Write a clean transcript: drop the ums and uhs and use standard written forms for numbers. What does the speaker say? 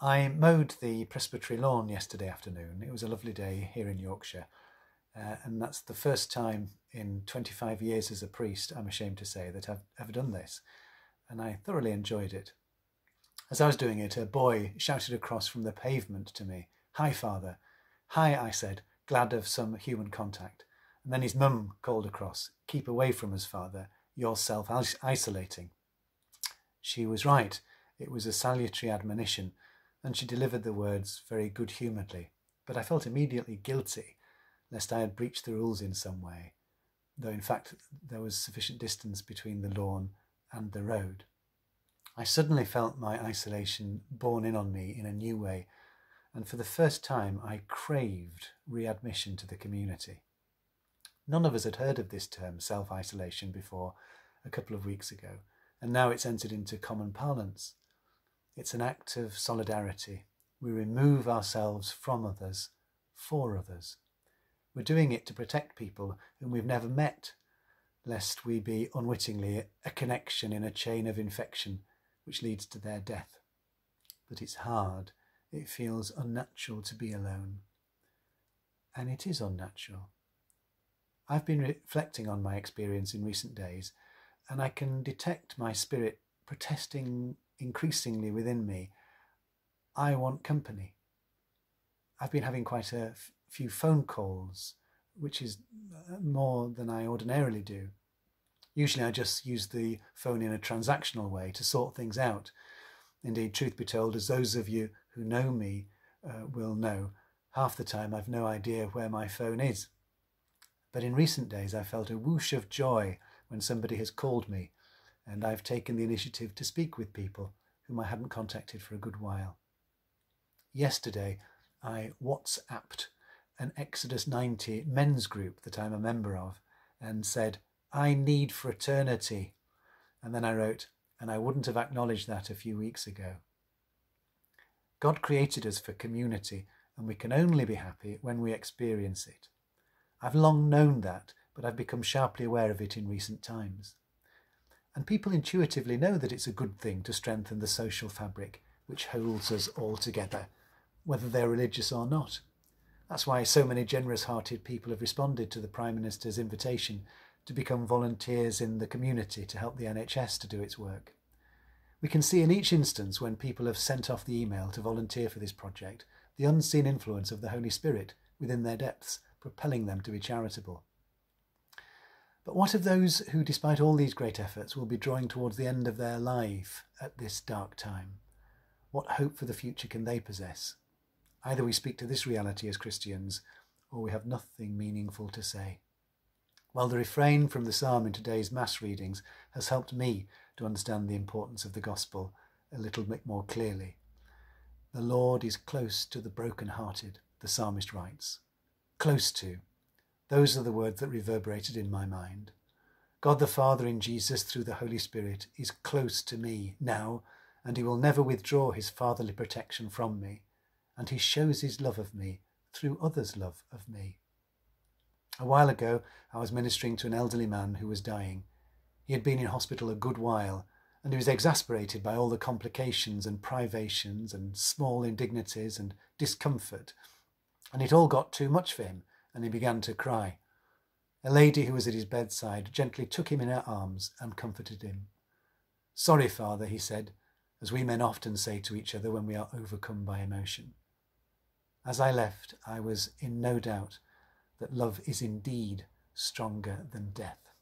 I mowed the presbytery lawn yesterday afternoon. It was a lovely day here in Yorkshire, and that's the first time in 25 years as a priest, I'm ashamed to say, that I've ever done this, and I thoroughly enjoyed it. As I was doing it, a boy shouted across from the pavement to me, "Hi, Father." "Hi," I said, glad of some human contact. And then his mum called across, "Keep away from us, Father. You're self-isolating." She was right. It was a salutary admonition, and she delivered the words very good-humouredly. But I felt immediately guilty, lest I had breached the rules in some way, though in fact there was sufficient distance between the lawn and the road. I suddenly felt my isolation borne in on me in a new way, and for the first time I craved readmission to the community. None of us had heard of this term, self-isolation, before a couple of weeks ago, and now it's entered into common parlance. It's an act of solidarity. We remove ourselves from others, for others. We're doing it to protect people whom we've never met, lest we be unwittingly a connection in a chain of infection which leads to their death. But it's hard. It feels unnatural to be alone. And it is unnatural. I've been reflecting on my experience in recent days, and I can detect my spirit protesting increasingly within me. I want company. I've been having quite a few phone calls, which is more than I ordinarily do. Usually I just use the phone in a transactional way to sort things out. Indeed, truth be told, as those of you who know me will know, half the time I've no idea where my phone is. But in recent days I felt a whoosh of joy when somebody has called me, and I've taken the initiative to speak with people whom I hadn't contacted for a good while. Yesterday I WhatsApped an Exodus 90 men's group that I'm a member of and said, "I need fraternity." And then I wrote, "And I wouldn't have acknowledged that a few weeks ago." God created us for community, and we can only be happy when we experience it. I've long known that, but I've become sharply aware of it in recent times. And people intuitively know that it's a good thing to strengthen the social fabric which holds us all together, whether they're religious or not. That's why so many generous-hearted people have responded to the Prime Minister's invitation to become volunteers in the community to help the NHS to do its work. We can see in each instance when people have sent off the email to volunteer for this project the unseen influence of the Holy Spirit within their depths, propelling them to be charitable. But what of those who, despite all these great efforts, will be drawing towards the end of their life at this dark time? What hope for the future can they possess? Either we speak to this reality as Christians, or we have nothing meaningful to say. Well, the refrain from the psalm in today's Mass readings has helped me to understand the importance of the gospel a little bit more clearly. The Lord is close to the broken-hearted, the psalmist writes. Close to. Those are the words that reverberated in my mind. God the Father in Jesus through the Holy Spirit is close to me now, and he will never withdraw his fatherly protection from me, and he shows his love of me through others' love of me. A while ago, I was ministering to an elderly man who was dying. He had been in hospital a good while, and he was exasperated by all the complications and privations and small indignities and discomfort, and it all got too much for him, and he began to cry. A lady who was at his bedside gently took him in her arms and comforted him. "Sorry, Father," he said, as we men often say to each other when we are overcome by emotion. As I left, I was in no doubt that love is indeed stronger than death.